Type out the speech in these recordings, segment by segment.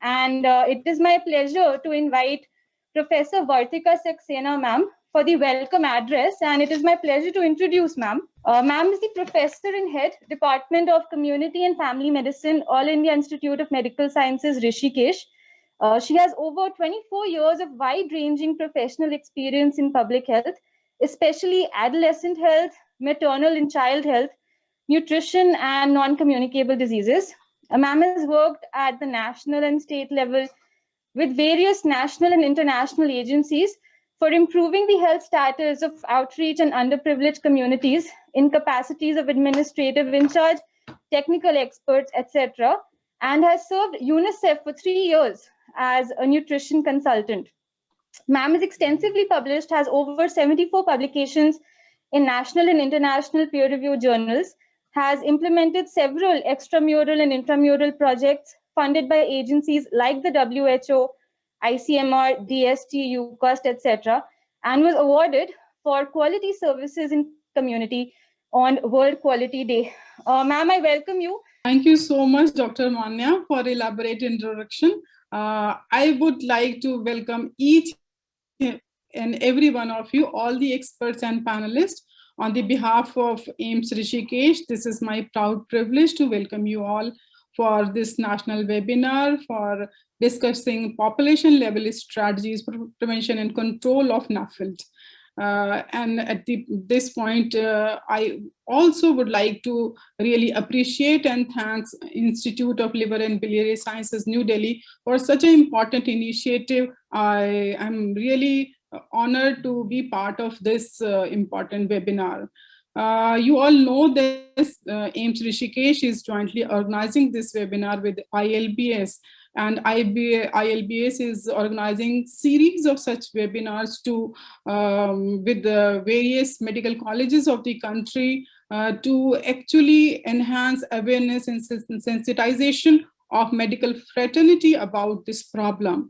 And it is my pleasure to invite Professor Vartika Saxena, ma'am, for the welcome address. And it is my pleasure to introduce ma'am. Ma'am is the professor and head, Department of Community and Family Medicine, All India Institute of Medical Sciences, Rishikesh. She has over 24 years of wide-ranging professional experience in public health, especially adolescent health, maternal and child health, nutrition, and non-communicable diseases. Ma'am has worked at the national and state level with various national and international agencies for improving the health status of outreach and underprivileged communities in capacities of administrative in charge, technical experts, etc., and has served UNICEF for 3 years as a nutrition consultant. Ma'am is extensively published, has over 74 publications in national and international peer-reviewed journals, has implemented several extramural and intramural projects funded by agencies like the WHO, ICMR, DST, UCOST, etc., and was awarded for quality services in community on World Quality Day. Ma'am, I welcome you. Thank you so much, Dr. Manya, for elaborate introduction. I would like to welcome each and every one of you, all the experts and panelists. On the behalf of AIIMS Rishikesh, this is my proud privilege to welcome you all for this national webinar for discussing population level strategies for prevention and control of NAFLD. And at this point, I also would like to really appreciate and thanks Institute of Liver and Biliary Sciences, New Delhi, for such an important initiative. I am really honored to be part of this important webinar. You all know this AIIMS Rishikesh is jointly organizing this webinar with ILBS, and ILBS is organizing series of such webinars to with the various medical colleges of the country to actually enhance awareness and sensitization of medical fraternity about this problem.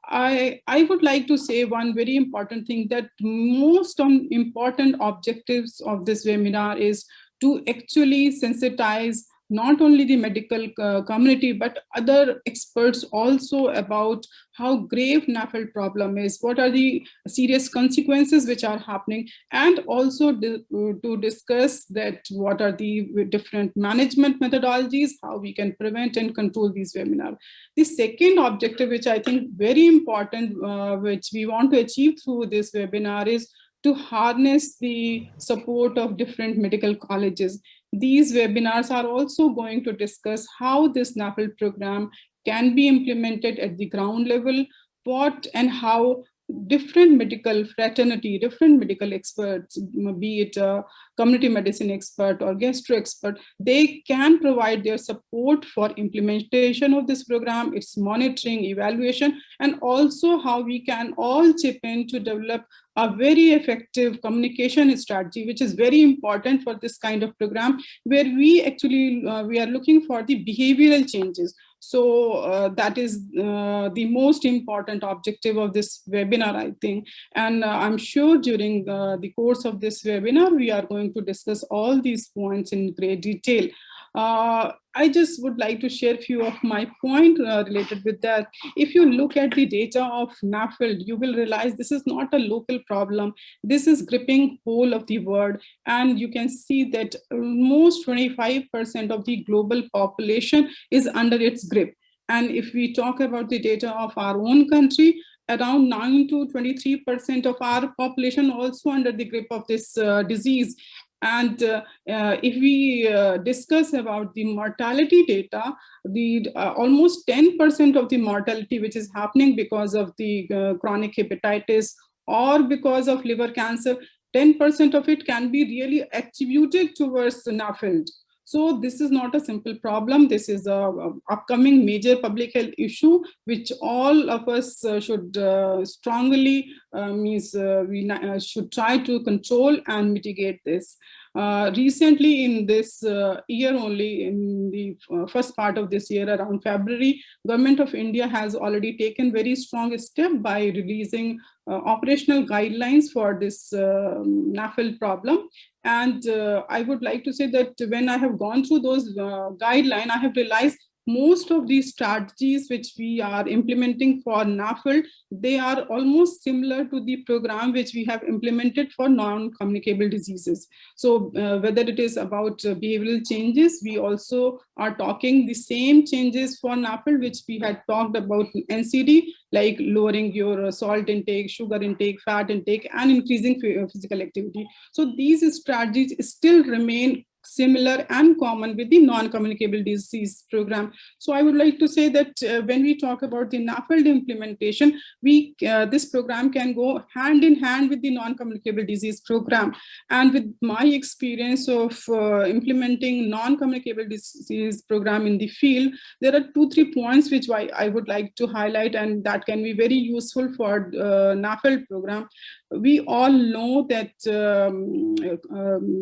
I would like to say one very important thing, that most important objectives of this webinar is to actually sensitize not only the medical community, but other experts also about how grave NAFLD problem is, what are the serious consequences which are happening, and also to discuss that what are the different management methodologies, how we can prevent and control these webinars. The second objective, which I think very important, which we want to achieve through this webinar, is to harness the support of different medical colleges. These webinars are also going to discuss how this NAFLD program can be implemented at the ground level, what and how different medical fraternity, different medical experts, be it a community medicine expert or gastro expert, they can provide their support for implementation of this program, its monitoring, evaluation, and also how we can all chip in to develop a very effective communication strategy, which is very important for this kind of program, where we actually we are looking for the behavioral changes. So that is the most important objective of this webinar, I think. And I'm sure during the course of this webinar, we are going to discuss all these points in great detail. I just would like to share a few of my points related with that. If you look at the data of NAFLD, you will realize this is not a local problem. This is gripping whole of the world. And you can see that almost 25% of the global population is under its grip. And if we talk about the data of our own country, around 9 to 23% of our population also under the grip of this disease. And if we discuss about the mortality data, the almost 10% of the mortality which is happening because of the chronic hepatitis or because of liver cancer, 10% of it can be really attributed towards NAFLD. So this is not a simple problem. This is a upcoming major public health issue, which all of us should strongly we should try to control and mitigate this. Recently in this year only, in the first part of this year, around February, Government of India has already taken very strong step by releasing operational guidelines for this NAFLD problem. And I would like to say that when I have gone through those guidelines, I have realized most of these strategies which we are implementing for NAFLD, they are almost similar to the program which we have implemented for non-communicable diseases. So whether it is about behavioral changes, we also are talking the same changes for NAFLD which we had talked about in NCD, like lowering your salt intake, sugar intake, fat intake, and increasing physical activity. So these strategies still remain similar and common with the non-communicable disease program. So I would like to say that when we talk about the NAFLD implementation, this program can go hand in hand with the non-communicable disease program. And with my experience of implementing non-communicable disease program in the field, there are 2-3 points which I would like to highlight, and that can be very useful for NAFLD program. We all know that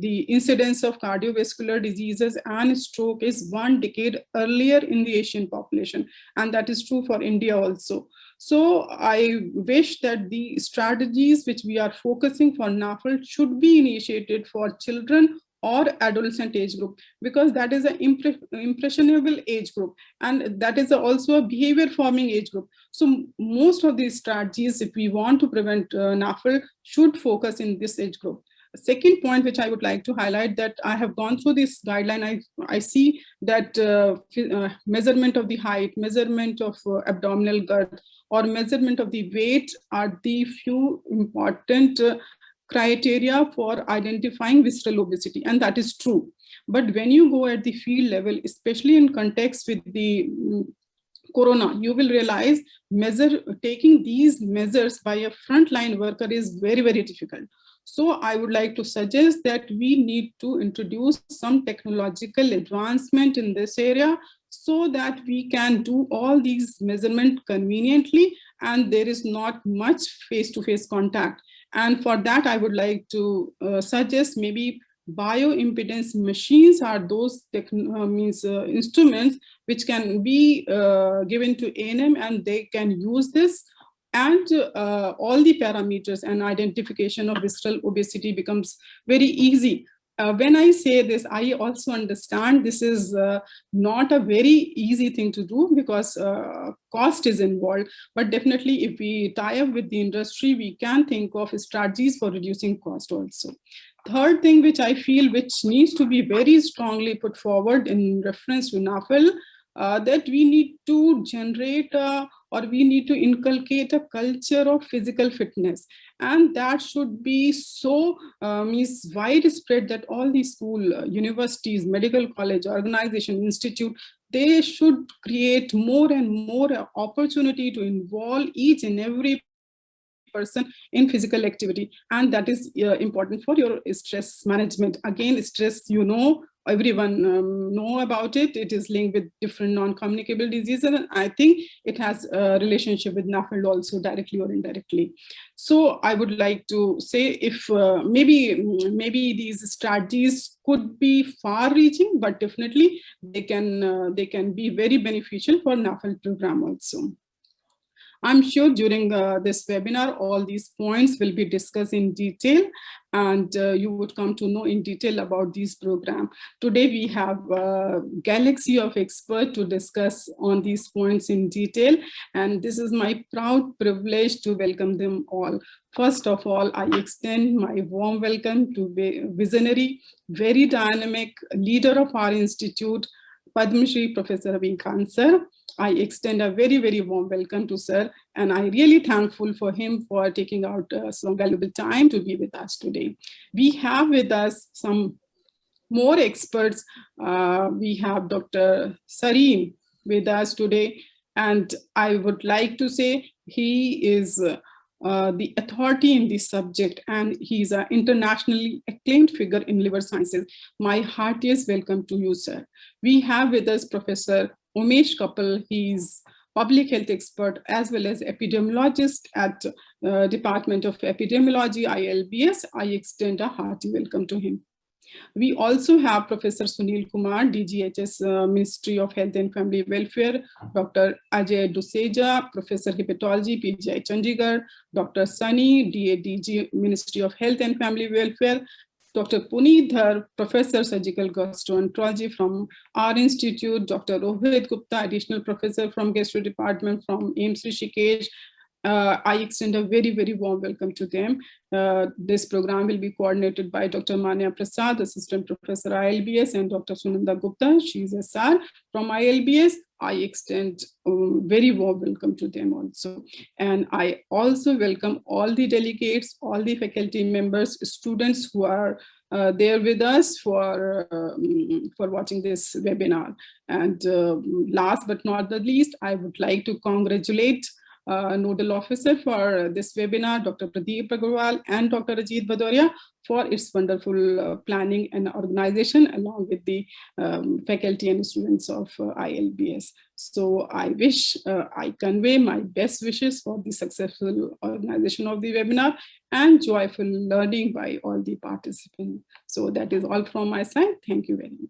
the incidence of cardiovascular diseases and stroke is 1 decade earlier in the Asian population, and that is true for India also. So I wish that the strategies which we are focusing for NAFLD should be initiated for children or adolescent age group, because that is an impressionable age group, and that is also a behavior forming age group. So most of these strategies, if we want to prevent NAFLD, should focus in this age group. A second point which I would like to highlight, that I have gone through this guideline, I see that measurement of the height, measurement of abdominal girth, or measurement of the weight are the few important criteria for identifying visceral obesity, and that is true. But when you go at the field level, especially in context with the corona, you will realize taking these measures by a frontline worker is very, very difficult. So I would like to suggest that we need to introduce some technological advancement in this area, so that we can do all these measurements conveniently and there is not much face-to-face contact. And for that, I would like to suggest maybe bioimpedance machines are those instruments which can be given to A&M, and they can use this, and all the parameters and identification of visceral obesity becomes very easy. When I say this, I also understand this is not a very easy thing to do, because cost is involved. But definitely, if we tie up with the industry, we can think of strategies for reducing cost also. Third thing which I feel which needs to be very strongly put forward in reference to NAFLD, that we need to generate or we need to inculcate a culture of physical fitness, and that should be so widespread that all the school, universities, medical college, organization, institute, they should create more and more opportunity to involve each and every person in physical activity, and that is important for your stress management. Again, stress, everyone know about it. It is linked with different non-communicable diseases, and I think it has a relationship with NAFLD also, directly or indirectly. So I would like to say, if maybe these strategies could be far-reaching, but definitely they can be very beneficial for NAFLD program also. I'm sure during this webinar, all these points will be discussed in detail, and you would come to know in detail about these programs. Today, we have a galaxy of experts to discuss on these points in detail, and this is my proud privilege to welcome them all. First of all, I extend my warm welcome to visionary, very dynamic leader of our institute, Padma Shri Professor Ravi Kant sir. I extend a very, very warm welcome to sir, and I'm really thankful for him for taking out some valuable time to be with us today. We have with us some more experts. We have Dr. Sareem with us today, and I would like to say he is the authority in this subject, and he's an internationally acclaimed figure in liver sciences. My heartiest welcome to you, sir. We have with us Professor Umesh Kapil. He's public health expert as well as epidemiologist at Department of Epidemiology, ILBS. I extend a hearty welcome to him. We also have Professor Sunil Kumar, DGHS Ministry of Health and Family Welfare, Dr. Ajay Duseja, Professor Hepatology, PGI Chandigarh, Dr. Sunny, DADG Ministry of Health and Family Welfare, Dr. Puneet Dhar, Professor Surgical Gastroenterology from our institute, Dr. Rohit Gupta, Additional Professor from Gastro Department from AIIMS Rishikesh. I extend a very, very warm welcome to them. This program will be coordinated by Dr. Manya Prasad, Assistant Professor ILBS, and Dr. Sunanda Gupta, she is SR from ILBS. I extend very warm welcome to them also. And I also welcome all the delegates, all the faculty members, students who are there with us for watching this webinar. And last but not the least, I would like to congratulate Nodal Officer for this webinar, Dr. Pradeep Agarwal and Dr. Ajit Bhadoria, for its wonderful planning and organization along with the faculty and students of ILBS. So I convey my best wishes for the successful organization of the webinar and joyful learning by all the participants. So that is all from my side. Thank you very much.